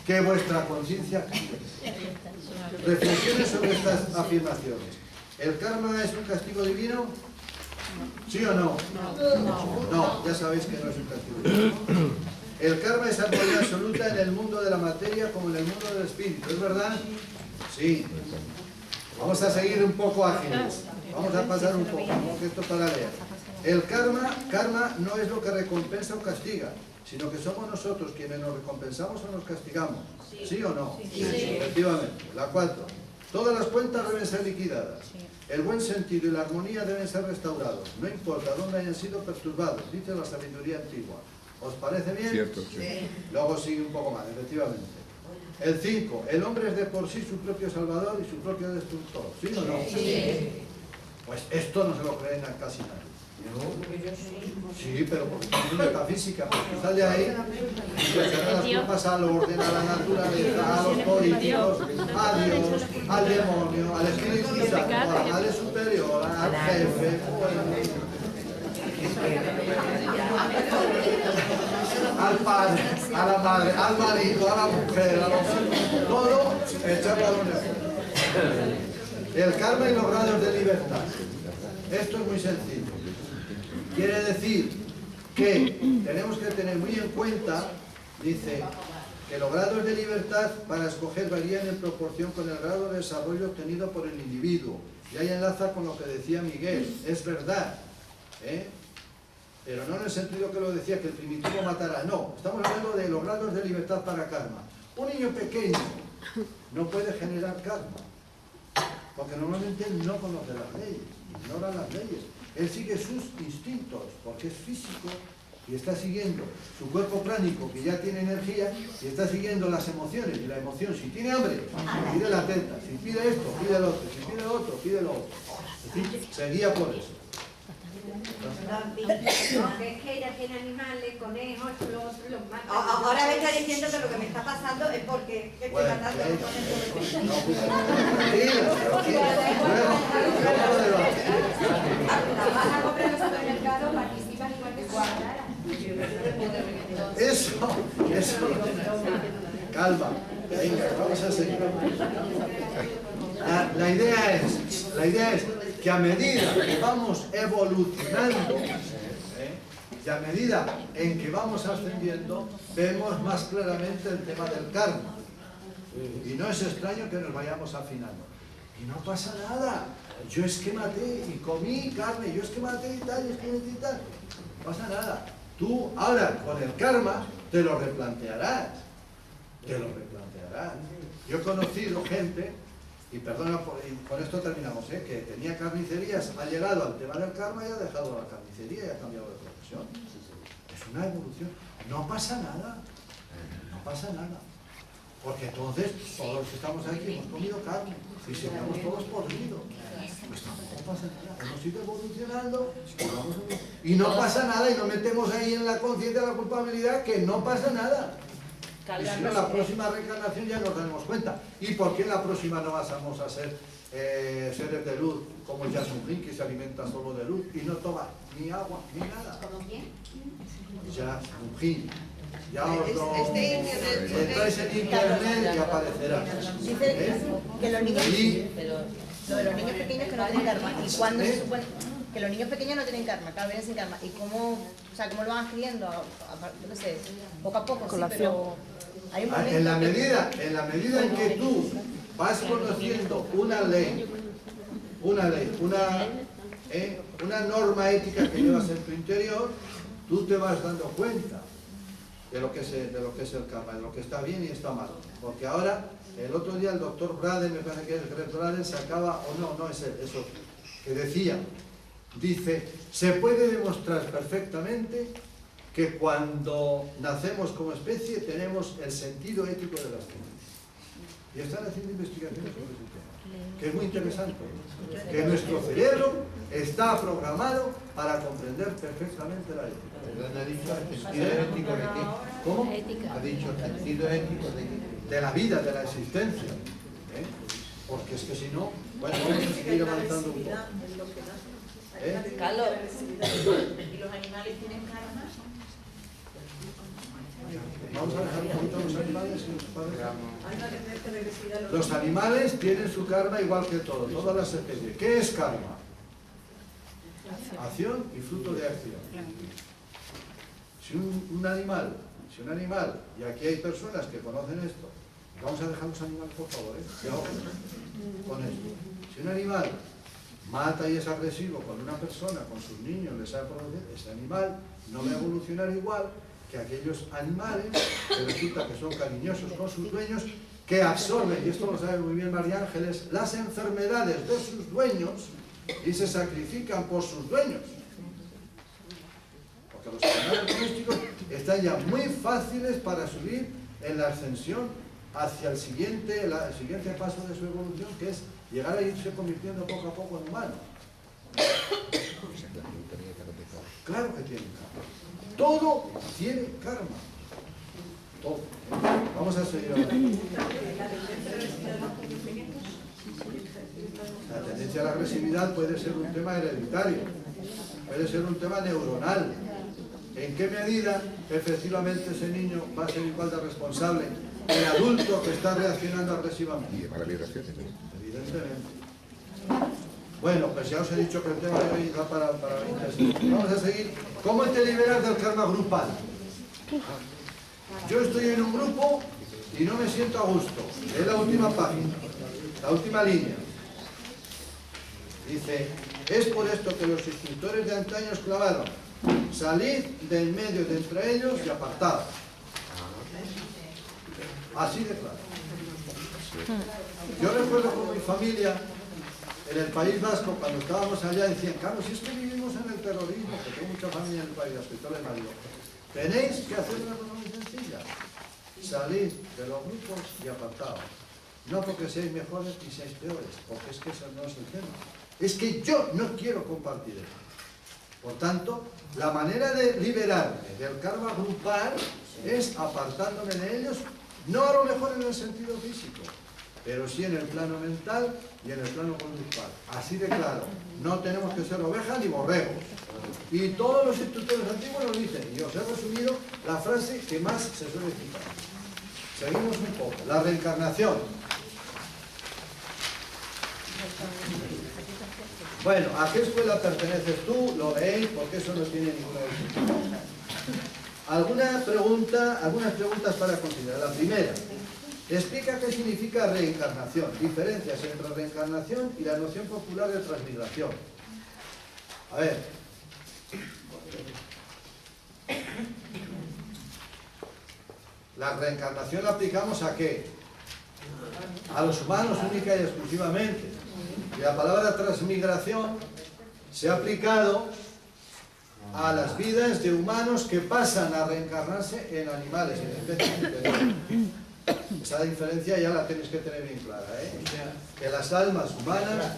Que vuestra conciencia cambie. Reflexiones sobre estas afirmaciones. ¿El karma es un castigo divino? ¿Sí o no? No, ya sabéis que no es un castigo divino. El karma es armonía absoluta en el mundo de la materia como en el mundo del espíritu. ¿Es verdad? Sí. Vamos a seguir un poco ágiles. Vamos a pasar un poco, porque esto para leer. El karma no es lo que recompensa o castiga, sino que somos nosotros quienes nos recompensamos o nos castigamos. ¿Sí o no? Sí. Efectivamente. La 4. Todas las cuentas deben ser liquidadas. El buen sentido y la armonía deben ser restaurados. No importa dónde hayan sido perturbados, dice la sabiduría antigua. ¿Os parece bien? Cierto, sí. Luego sigue un poco más, efectivamente. El 5. El hombre es de por sí su propio salvador y su propio destructor. ¿Sí o no? Sí. Pues esto no se lo creen a casi nadie. Sí, pero porque es metafísica, porque sale ahí y le echan las culpas al orden, a la naturaleza, a los políticos, a Dios, al demonio, al Espíritu Santo, a la Madre Superior, al jefe, al padre, a la madre, al marido, a la mujer, a los hijos, todo echado a la universidad. El karma y los grados de libertad. Esto es muy sencillo. Quiere decir que tenemos que tener muy en cuenta, dice, que los grados de libertad para escoger varían en proporción con el grado de desarrollo obtenido por el individuo. Y ahí enlaza con lo que decía Miguel, es verdad, pero no en el sentido que lo decía, que el primitivo matará, no, estamos hablando de los grados de libertad para karma. Un niño pequeño no puede generar karma, porque normalmente no conoce las leyes, ignora las leyes. Él sigue sus instintos, porque es físico, y está siguiendo su cuerpo pránico, que ya tiene energía, y está siguiendo las emociones, y la emoción, si tiene hambre, pide la teta, si pide esto, pide el otro, si pide lo otro, pide lo otro. Es decir, se guía por eso. No, que es que ella tiene animales, conejos, los mata. Ahora me está diciendo que lo que me está pasando es porque estoy matando a los conejos. Las vas a comprar en los supermercados, participan igual que su Eso. Calma. Venga, vamos a seguir. La idea es que a medida que vamos evolucionando, y a medida en que vamos ascendiendo, vemos más claramente el tema del karma. Y no es extraño que nos vayamos afinando. Y no pasa nada. Yo es que maté y comí carne, yo es que maté y tal, y es que maté y tal. No pasa nada. Tú ahora con el karma te lo replantearás. Yo he conocido gente, y perdona, con esto terminamos, que tenía carnicerías, ha llegado al tema del karma y ha dejado la carnicería y ha cambiado de profesión. Es una evolución. No pasa nada. Porque entonces todos los que estamos aquí hemos comido carne y seríamos todos podridos. Pues tampoco pasa nada. Hemos ido evolucionando y no pasa nada, y no metemos ahí en la conciencia la culpabilidad, que no pasa nada. Y si no, la próxima reencarnación ya nos daremos cuenta. ¿Y por qué en la próxima no pasamos a ser seres de luz, como el Yasumjin, que se alimenta solo de luz y no toma ni agua ni nada? ¿Cómo quién? Yasumjin. Ya os lo entráis en internet y aparecerá. Dice que los niños, lo de los niños pequeños que no tienen karma. ¿Y cuándo se supone que los niños pequeños no tienen karma? Cada vez sin karma. ¿Y cómo lo van adquiriendo? Yo qué sé, poco a poco, sí, pero hay un momento en la medida en que tú vas conociendo una ley una ley, una norma ética que llevas en tu interior, tú te vas dando cuenta de lo que es el karma, de lo que está bien y está mal. Porque ahora, el otro día el doctor Braden, me parece que es Greg Braden, sacaba, o no es él, eso, que decía, dice, se puede demostrar perfectamente que cuando nacemos como especie tenemos el sentido ético de las ciencias. Y están haciendo investigaciones sobre ese tema, que es muy interesante, que nuestro cerebro está programado para comprender perfectamente la ética. ¿Dónde ha dicho el sentido ético de qué? ¿Cómo? Ha dicho el sentido ético de qué. De la vida, de la existencia. Porque es que si no, bueno, vamos a seguir avanzando un poco. Carlos, ¿y los animales tienen karma? Vamos a dejar un poquito los animales y los padres. Los animales tienen su karma igual que todo, todas las especies. ¿Qué es karma? Acción y fruto de acción. Si un animal, y aquí hay personas que conocen esto, vamos a dejar los animales por favor, con esto. Si un animal mata y es agresivo con una persona, con sus niños, les sabe producir, ese animal no va a evolucionar igual que aquellos animales que resulta que son cariñosos con sus dueños, que absorben, y esto lo sabe muy bien María Ángeles, las enfermedades de sus dueños y se sacrifican por sus dueños. Porque los animales domésticos están ya muy fáciles para subir en la ascensión hacia el siguiente paso de su evolución, que es llegar a irse convirtiendo poco a poco en humano. Claro que tiene karma. Todo tiene karma. Todo. Vamos a seguir ahora. La tendencia a la agresividad puede ser un tema hereditario, puede ser un tema neuronal. ¿En qué medida efectivamente ese niño va a ser igual de responsable que el adulto que está reaccionando agresivamente? Evidentemente. Bueno, pues ya os he dicho que el tema de hoy da para 20 segundos. Vamos a seguir. ¿Cómo te liberas del karma grupal? Yo estoy en un grupo y no me siento a gusto. Es la última página, la última línea. Dice, es por esto que los instructores de antaño clavaron: salid del medio de entre ellos y apartad. Así de claro. Yo recuerdo con mi familia en el País Vasco, cuando estábamos allá, decían, Carlos, si es que vivimos en el terrorismo, porque tengo mucha familia en el País Vasco, y todo el marido. Tenéis que hacer una cosa muy sencilla: salid de los grupos y apartaos. No porque seáis mejores ni seáis peores, porque es que eso no es el tema. Es que yo no quiero compartir eso. Por tanto, la manera de liberarme del karma grupal es apartándome de ellos, no a lo mejor en el sentido físico, pero sí en el plano mental y en el plano conductual. Así de claro, no tenemos que ser ovejas ni borregos. Y todos los instructores antiguos lo dicen, y os he resumido la frase que más se suele citar. Seguimos un poco. La reencarnación. Bueno, ¿a qué escuela perteneces tú? Lo veis, porque eso no tiene ninguna dificultad. Algunas preguntas para considerar. La primera, explica qué significa reencarnación, diferencias entre reencarnación y la noción popular de transmigración. A ver. La reencarnación la aplicamos ¿a qué? A los humanos única y exclusivamente. Y la palabra transmigración se ha aplicado a las vidas de humanos que pasan a reencarnarse en animales, en especies diferentes. Esa diferencia ya la tenéis que tener bien clara, ¿eh? Que las almas humanas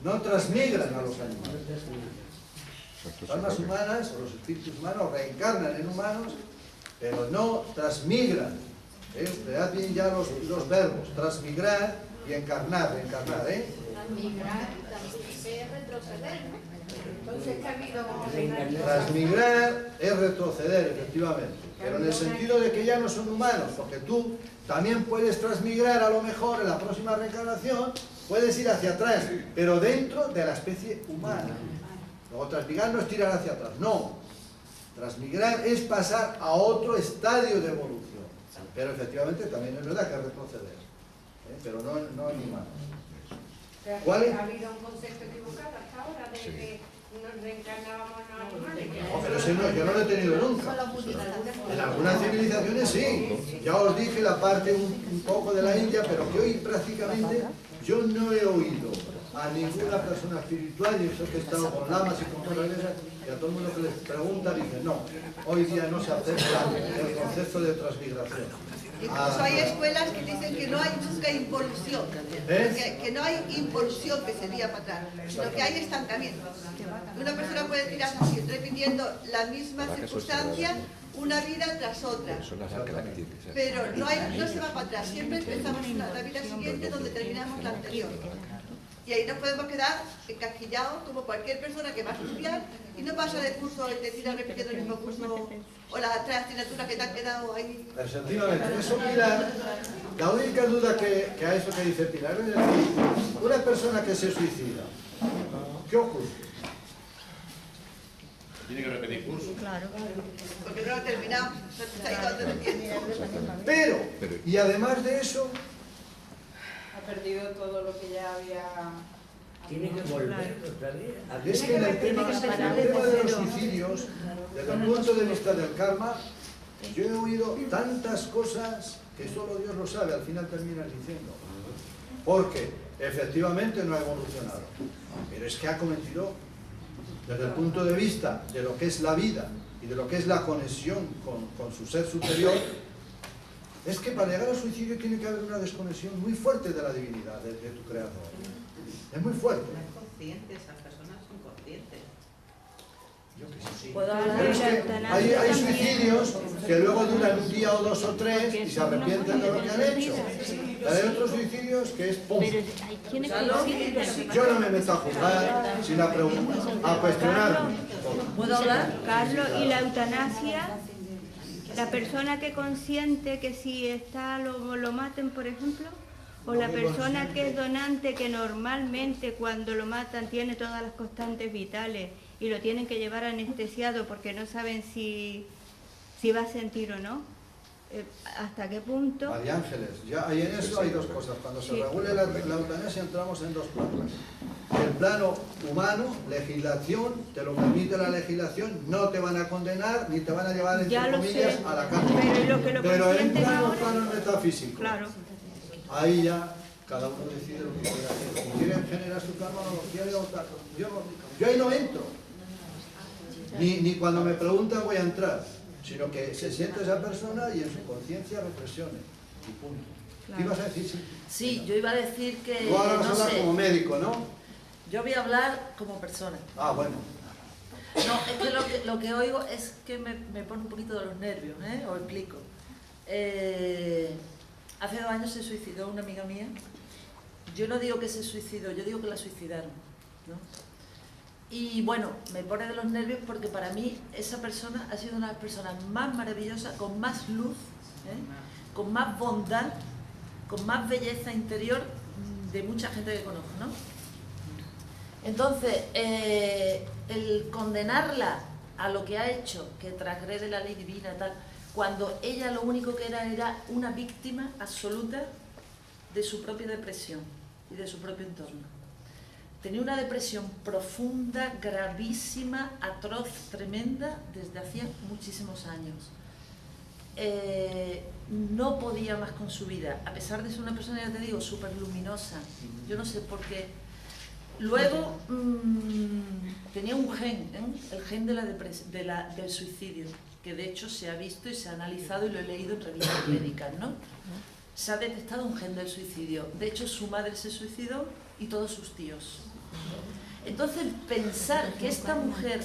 no transmigran a los animales. Las almas humanas o los espíritus humanos reencarnan en humanos, pero no transmigran. Esperad bien ya los verbos, transmigrar y encarnar, reencarnar, ¿eh? Transmigrar es retroceder, ¿no? Entonces, ¿qué ha habido? Transmigrar es retroceder, efectivamente, pero en el sentido de que ya no son humanos, porque tú también puedes transmigrar a lo mejor en la próxima reencarnación, puedes ir hacia atrás, pero dentro de la especie humana. Luego transmigrar no es tirar hacia atrás, no. Transmigrar es pasar a otro estadio de evolución, pero efectivamente también es verdad que es retroceder, pero no en humanos. ¿Cuál es? Ha habido un concepto equivocado hasta ahora de que nos reencarnábamos en los animales. No, pero ese no, yo no lo he tenido nunca. En algunas civilizaciones sí. Ya os dije la parte un poco de la India, pero que hoy prácticamente yo no he oído a ninguna persona espiritual, y eso que he estado con lamas y con cosas de esas, y a todo el mundo que les pregunta dice, no, hoy día no se acepta el concepto de transmigración. Incluso hay escuelas que dicen que no hay nunca impulsión, que no hay impulsión que sería para atrás, sino que hay estancamiento. Una persona puede tirarse así, repitiendo la misma circunstancia una vida tras otra, pero no se va para atrás, siempre empezamos la vida siguiente donde terminamos la anterior. Y ahí nos podemos quedar encasquillados como cualquier persona que va a estudiar y no pasa de curso y te tira repitiendo el mismo curso o las 3 asignaturas que te han quedado ahí. Efectivamente, eso Pilar, la única duda que a eso que dice Pilar es decir, una persona que se suicida, ¿qué ocurre? Tiene que repetir curso. Claro, porque no lo ha terminado, no está ahí donde lo tiene. Pero, y además de eso, Ha perdido todo lo que ya había... Tiene que volver otra vez. es que en el tema de los suicidios, desde el punto de vista del karma, yo he oído tantas cosas que solo Dios lo sabe, al final terminas diciendo. Porque efectivamente no ha evolucionado, pero es que ha cometido, desde el punto de vista de lo que es la vida y de lo que es la conexión con su ser superior, es que para llegar al suicidio tiene que haber una desconexión muy fuerte de la divinidad, de tu creador. Es muy fuerte. Son conscientes, esas personas son conscientes. Pero es que hay suicidios que luego duran un día o 2 o 3 y se arrepienten de lo que han hecho. Pero hay otros suicidios que es ¡pum! Yo no me meto a juzgar sin la pregunta, a cuestionarme. ¿Puedo hablar? Carlos, ¿y la eutanasia? La persona que consiente que si está lo maten, por ejemplo, o la persona que es donante, que normalmente cuando lo matan tiene todas las constantes vitales y lo tienen que llevar anestesiado porque no saben si va a sentir o no. ¿Hasta qué punto? María Ángeles, ya en eso hay 2 cosas. Cuando se regule la eutanasia entramos en 2 planos. El plano humano, legislación, te lo permite la legislación, no te van a condenar ni te van a llevar entre comillas a la cárcel. Pero en plano metafísico, claro, ahí ya cada uno decide lo que quiere hacer. Si quiere generar su karma o lo quiere otra. Yo ahí no entro. Ni cuando me preguntan voy a entrar, sino que se siente esa persona y en su conciencia reflexione. Y punto. Claro. ¿Qué ibas a decir? Sí, yo iba a decir que... Tú ahora vas a hablar como médico, ¿no? Yo voy a hablar como persona. Ah, bueno. No, es que lo que oigo es que me pone un poquito de los nervios, ¿eh? Os explico. Hace 2 años se suicidó una amiga mía. Yo no digo que se suicidó, yo digo que la suicidaron, ¿no? Y bueno, me pone de los nervios porque para mí esa persona ha sido una de las personas más maravillosas, con más luz, con más bondad, con más belleza interior de mucha gente que conozco, ¿no? Entonces, el condenarla a lo que ha hecho, que transgrede la ley divina y tal, cuando ella lo único que era una víctima absoluta de su propia depresión y de su propio entorno. Tenía una depresión profunda, gravísima, atroz, tremenda, desde hacía muchísimos años. No podía más con su vida, a pesar de ser una persona, ya te digo, súper luminosa. Yo no sé por qué. Luego tenía un gen, el gen de del suicidio, que de hecho se ha visto y se ha analizado y lo he leído en revistas médicas, ¿no? Se ha detectado un gen del suicidio. De hecho, su madre se suicidó y todos sus tíos. Entonces, pensar que esta mujer,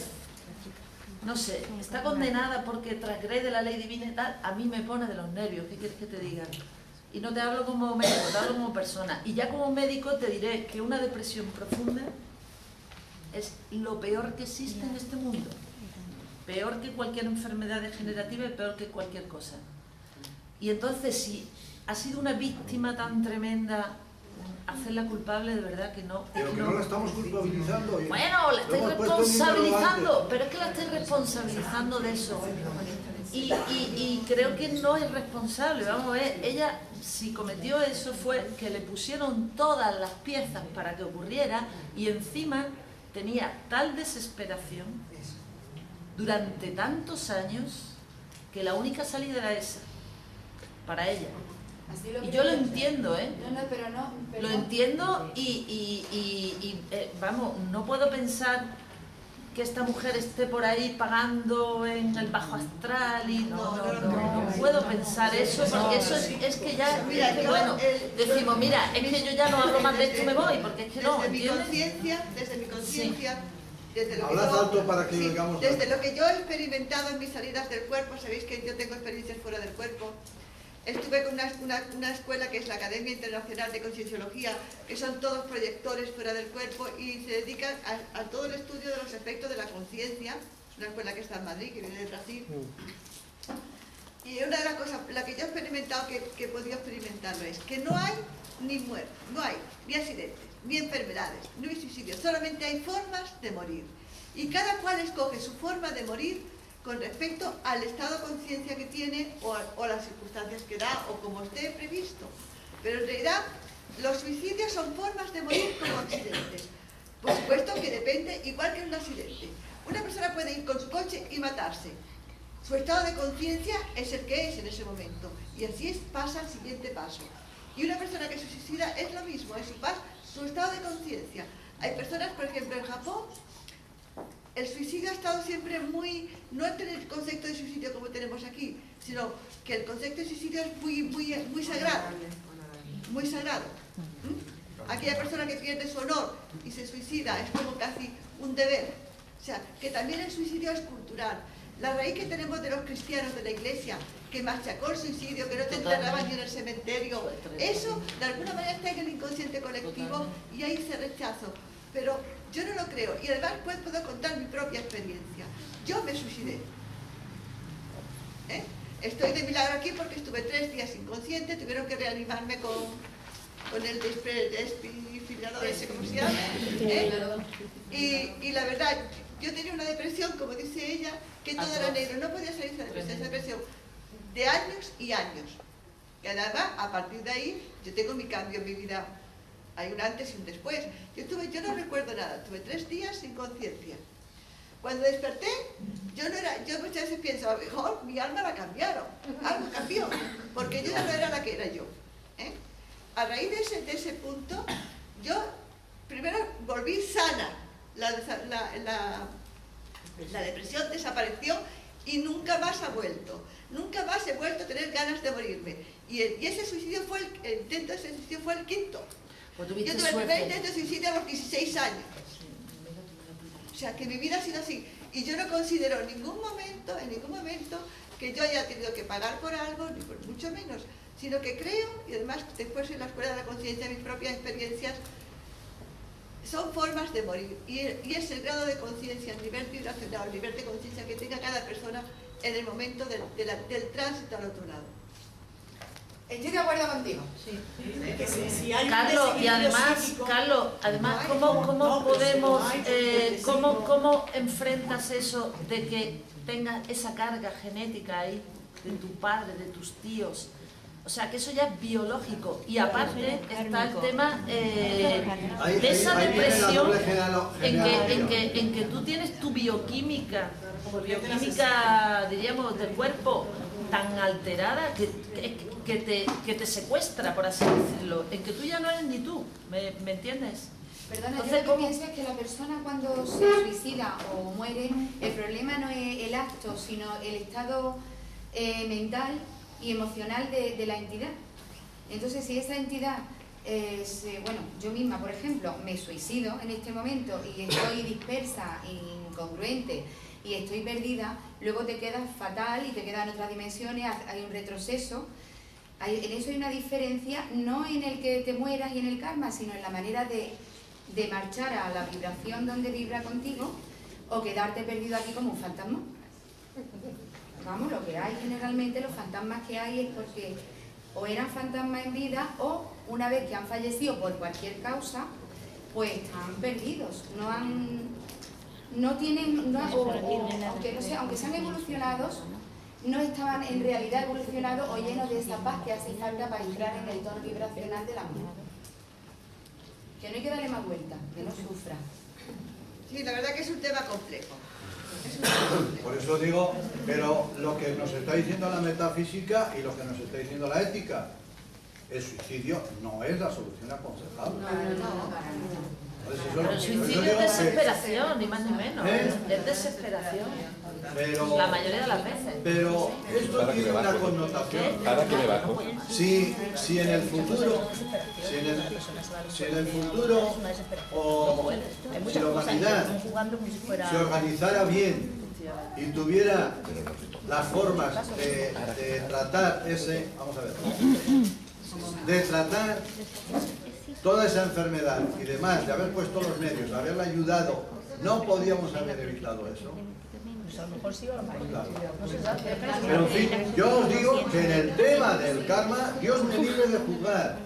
no sé, está condenada porque transgrede la ley divina y tal, a mí me pone de los nervios. ¿Qué quieres que te diga? Y no te hablo como médico, te hablo como persona. Y ya como médico te diré que una depresión profunda es lo peor que existe en este mundo. Peor que cualquier enfermedad degenerativa y peor que cualquier cosa. Y entonces, si ha sido una víctima tan tremenda, hacerla culpable, de verdad que no. Pero que no la estamos culpabilizando. Bueno, la estoy responsabilizando, pero es que la estoy responsabilizando de eso. Y creo que no es responsable, vamos a ver, ella si cometió eso fue que le pusieron todas las piezas para que ocurriera y encima tenía tal desesperación durante tantos años que la única salida era esa, para ella. Y yo lo entiendo, ¿eh? No, pero no. Lo entiendo vamos, no puedo pensar que esta mujer esté por ahí pagando en el bajo astral y no puedo pensar eso, porque eso es que ya, bueno, decimos, mira, es que yo ya no hablo más de esto y me voy, porque es que no, ¿entiendes? Desde mi conciencia, desde lo que Hablas alto para que lo oigamos. desde lo que yo he experimentado en mis salidas del cuerpo, sabéis que yo tengo experiencias fuera del cuerpo. Estuve con una escuela que es la Academia Internacional de Concienciología, que son todos proyectores fuera del cuerpo y se dedican a todo el estudio de los efectos de la conciencia. Una escuela que está en Madrid, que viene de Brasil. Y una de las cosas, la que yo he experimentado, que he podido experimentarlo, es que no hay ni muerte, no hay ni accidentes, ni enfermedades, ni suicidios, solamente hay formas de morir. Y cada cual escoge su forma de morir con respecto al estado de conciencia que tiene o las circunstancias que da o como esté previsto. Pero en realidad los suicidios son formas de morir como accidentes. Por supuesto que depende, igual que en un accidente. Una persona puede ir con su coche y matarse. Su estado de conciencia es el que es en ese momento. Y así pasa al siguiente paso. Y una persona que se suicida es lo mismo, es su estado de conciencia. Hay personas, por ejemplo, en Japón, el suicidio ha estado siempre no en tener el concepto de suicidio como tenemos aquí, sino que el concepto de suicidio es muy sagrado. Muy sagrado. Aquella persona que pierde su honor y se suicida es como casi un deber. O sea, que también el suicidio es cultural. La raíz que tenemos de los cristianos de la Iglesia, que machacó el suicidio, que no te enterraban ni en el cementerio, eso de alguna manera está en el inconsciente colectivo y hay ese rechazo. Pero yo no lo creo, y además puedo contar mi propia experiencia. Yo me suicidé. Estoy de milagro aquí porque estuve 3 días inconsciente, tuvieron que reanimarme con el desfibrilador ese, ¿cómo se llama? Y la verdad, yo tenía una depresión, como dice ella, que todo era negro, no podía salir de esa depresión de años y años. Y además, a partir de ahí, yo tengo mi cambio en mi vida. Hay un antes y un después. Yo no recuerdo nada, tuve 3 días sin conciencia. Cuando desperté, yo muchas veces pienso, a lo mejor mi alma la cambiaron, algo cambió, porque yo ya no era la que era yo. A raíz de ese punto, yo primero volví sana, la depresión desapareció y nunca más ha vuelto. Nunca más he vuelto a tener ganas de morirme. Y ese suicidio fue el intento de suicidio fue el 5.º. Pues yo tuve el primer intento de suicidio a los 16 años. O sea, que mi vida ha sido así. Y yo no considero en ningún momento que yo haya tenido que pagar por algo, ni por mucho menos, sino que creo, y además después en la Escuela de la Conciencia, mis propias experiencias, son formas de morir. Y es el grado de conciencia, el nivel vibracional, el nivel de conciencia que tenga cada persona en el momento del tránsito al otro lado. Estoy de acuerdo contigo. Sí. Si hay Carlos, y además, psíquico, ¿cómo enfrentas eso de que tengas esa carga genética ahí, de tu padre, de tus tíos? O sea, que eso ya es biológico. Y aparte está el tema de esa depresión en que tú tienes tu bioquímica, diríamos, del cuerpo tan alterada que te secuestra, por así decirlo, en que tú ya no eres ni tú, ¿me entiendes? Perdona, yo lo que pienso es que la persona cuando se suicida o muere, el problema no es el acto, sino el estado mental y emocional de la entidad. Entonces, si esa entidad bueno, yo misma, por ejemplo, me suicido en este momento y estoy dispersa, incongruente y estoy perdida, luego te quedas fatal y te quedan otras dimensiones, hay un retroceso. En eso hay una diferencia, no en el que te mueras y en el karma, sino en la manera de marchar a la vibración donde vibra contigo o quedarte perdido aquí como un fantasma. Vamos, lo que hay generalmente, los fantasmas que hay es porque o eran fantasmas en vida o una vez que han fallecido por cualquier causa, pues están perdidos, aunque sean evolucionados, no estaban en realidad evolucionados o llenos de esa paz que hace falta para entrar en el tono vibracional del amor. Que no hay que darle más vuelta, que no sufra. Sí, la verdad que es un tema complejo. Por eso digo, pero lo que nos está diciendo la metafísica y lo que nos está diciendo la ética, el suicidio no es la solución aconsejable. Pero el suicidio es desesperación, ni más ni menos. Es desesperación. Pero, la mayoría de las veces. Pero esto tiene una connotación. Ahora que me bajo. Si en el futuro, o si la humanidad se organizara bien y tuviera las formas de tratar ese, vamos a ver, de tratar toda esa enfermedad y demás, de haber puesto los medios, de haberla ayudado, no podíamos haber evitado eso. Pero en fin, yo os digo que en el tema del karma, Dios me libre de juzgar.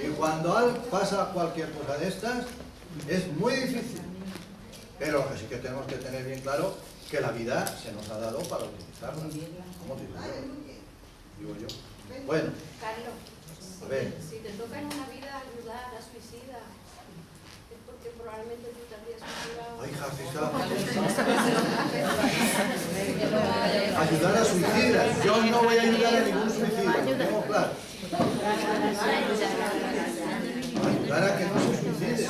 Y cuando pasa cualquier cosa de estas, es muy difícil. Pero sí que tenemos que tener bien claro que la vida se nos ha dado para utilizarla. ¿Cómo digo yo? Bueno. Carlos, A ver. si te toca en una vida ayudar a suicida, es porque probablemente tú te habías suicidado. Ay, ayudar a suicidas. Yo no voy a ayudar a ningún suicida, lo tengo claro. Ayudar a que no se suicide.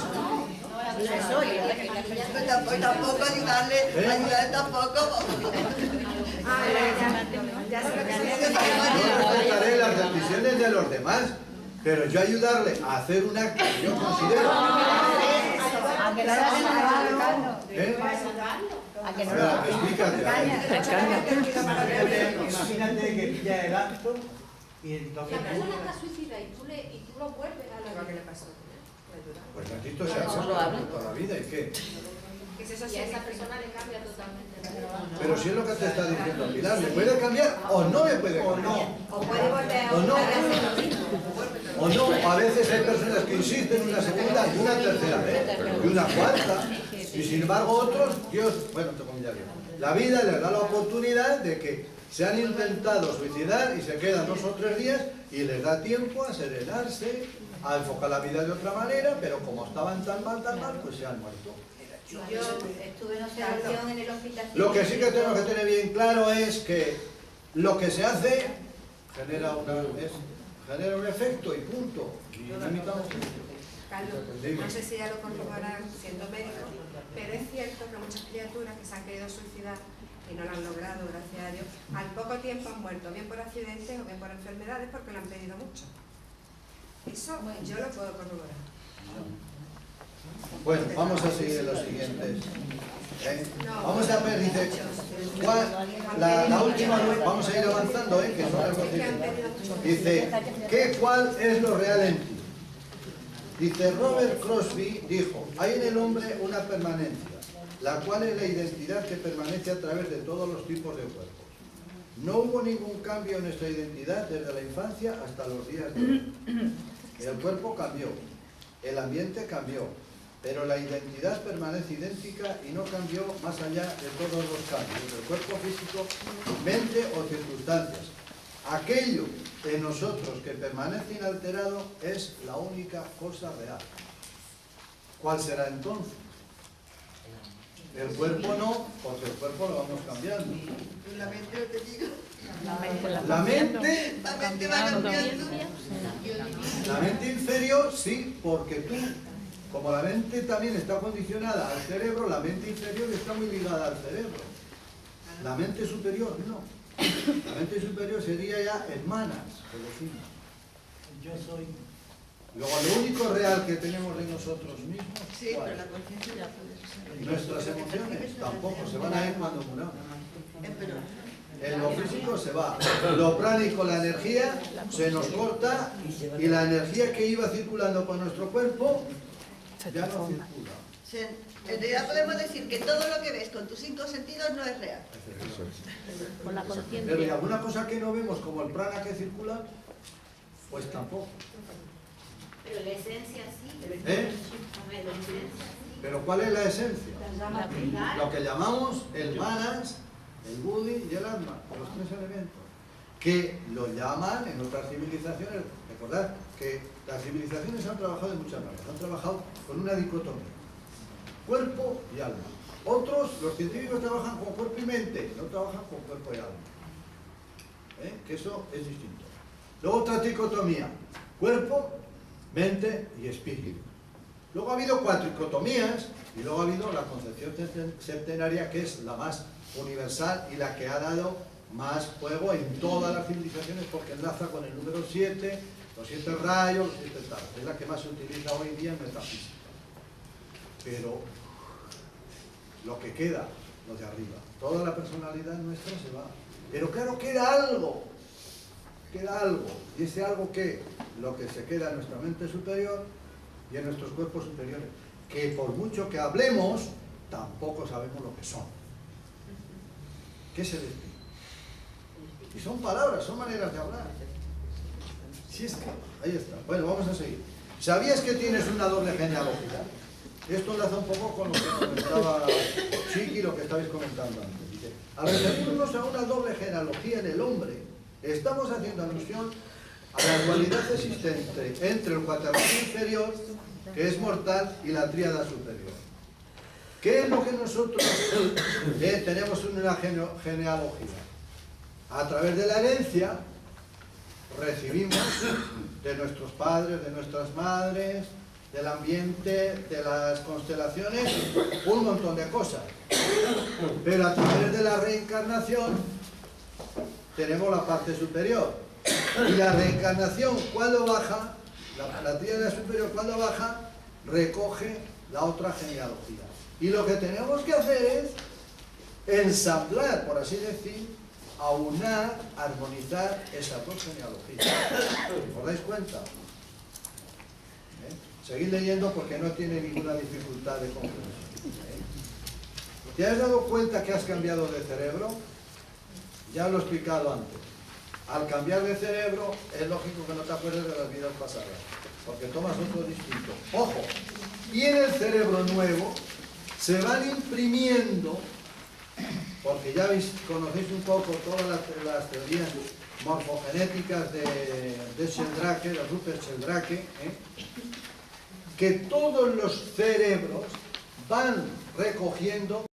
Tampoco ayudarle, ayudar tampoco. Yo respetaré las decisiones de los demás, pero yo ayudarle a hacer un acto que yo considero. Imagínate que pilla el acto y entonces... La persona está suicida y tú lo vuelves a lo que le pasó. Pues tantito se hace toda la vida, ¿y qué? Y a esa persona le cambia totalmente. Pero si es lo que te está diciendo Pilar, ¿me puede cambiar o no me puede cambiar? O puede volver a o no. hacer lo mismo. O no, a veces hay personas que insisten una segunda y una tercera vez, y una cuarta, y sin embargo otros, Dios, bueno, te comentario, la vida les da la oportunidad de que se han intentado suicidar y se quedan 2 o 3 días y les da tiempo a serenarse, a enfocar la vida de otra manera, pero como estaban tan mal, pues se han muerto. Yo estuve en observación en el hospital. Lo que sí que tengo que tener bien claro es que lo que se hace genera un efecto y punto. Y Carlos, no sé si ya lo corroborarán siendo médico, pero es cierto que muchas criaturas que se han querido suicidar y no lo han logrado, gracias a Dios, al poco tiempo han muerto, bien por accidentes o bien por enfermedades, porque lo han pedido mucho. Eso yo lo puedo corroborar. Bueno, vamos a seguir los siguientes. Vamos a ver, dice, la última, vamos a ir avanzando, que son las cositas. Dice, ¿cuál es lo real en ti? Dice, Robert Crosby dijo, hay en el hombre una permanencia, la cual es la identidad que permanece a través de todos los tipos de cuerpos. No hubo ningún cambio en nuestra identidad desde la infancia hasta los días de hoy. El cuerpo cambió, el ambiente cambió, pero la identidad permanece idéntica y no cambió más allá de todos los cambios del cuerpo físico, mente o circunstancias. Aquello en nosotros que permanece inalterado es la única cosa real. ¿Cuál será entonces? El cuerpo no, porque el cuerpo lo vamos cambiando. La mente, no te digo. La mente va cambiando. La mente inferior, sí, porque tú, como la mente también está condicionada al cerebro, la mente inferior está muy ligada al cerebro. La mente superior, no. La mente superior sería ya hermanas, por decirlo. Yo soy. Luego, lo único real que tenemos de nosotros mismos, sí, pero la conciencia ya puede ser. Nuestras emociones tampoco se van a ir cuando muramos. En lo físico se va. Lo pránico, la energía, se nos corta y la energía que iba circulando por nuestro cuerpo ya no circula. En realidad podemos decir que todo lo que ves con tus 5 sentidos no es real. Con la conciencia. Pero ¿y alguna cosa que no vemos como el prana que circula? Pues tampoco. Pero la esencia sí. ¿Pero cuál es la esencia? Lo que llamamos el manas el budi y el alma, los tres elementos, que lo llaman en otras civilizaciones. Recordad que las civilizaciones han trabajado de muchas maneras, han trabajado con una dicotomía, cuerpo y alma. Otros, los científicos, trabajan con cuerpo y mente, no trabajan con cuerpo y alma. Que eso es distinto. Luego otra dicotomía, cuerpo, mente y espíritu. Luego ha habido 4 dicotomías y luego ha habido la concepción septenaria, que es la más universal y la que ha dado más juego en todas las civilizaciones, porque enlaza con el número 7, los 7 rayos, los 7 tal. Es la que más se utiliza hoy día en metafísica. Pero lo que queda, lo de arriba, toda la personalidad nuestra se va. Pero claro, queda algo, y ese algo que lo que se queda en nuestra mente superior y en nuestros cuerpos superiores, que por mucho que hablemos, tampoco sabemos lo que son. ¿Qué es el espíritu? Y son palabras, son maneras de hablar. Si es que, ahí está. Bueno, vamos a seguir. ¿Sabías que tienes una doble genealogía? Esto enlaza un poco con lo que comentaba Chiqui, lo que estabais comentando antes. Dice, al referirnos a una doble genealogía en el hombre, estamos haciendo alusión a la dualidad existente entre el cuaternario inferior, que es mortal, y la tríada superior. ¿Qué es lo que nosotros tenemos en una genealogía? A través de la herencia recibimos de nuestros padres, de nuestras madres, del ambiente, de las constelaciones, un montón de cosas. Pero a través de la reencarnación tenemos la parte superior. Y la reencarnación, cuando baja, la tríada superior, cuando baja, recoge la otra genealogía. Y lo que tenemos que hacer es ensamblar, por así decir, aunar, armonizar esas dos genealogías. ¿Os dais cuenta? Seguid leyendo porque no tiene ninguna dificultad de comprensión. ¿Te has dado cuenta que has cambiado de cerebro? Ya lo he explicado antes. Al cambiar de cerebro es lógico que no te acuerdes de las vidas pasadas, porque tomas otro distinto. ¡Ojo! Y en el cerebro nuevo se van imprimiendo, porque ya conocéis un poco todas las teorías morfogenéticas de Sheldrake, de Rupert Sheldrake, que todos los cerebros van recogiendo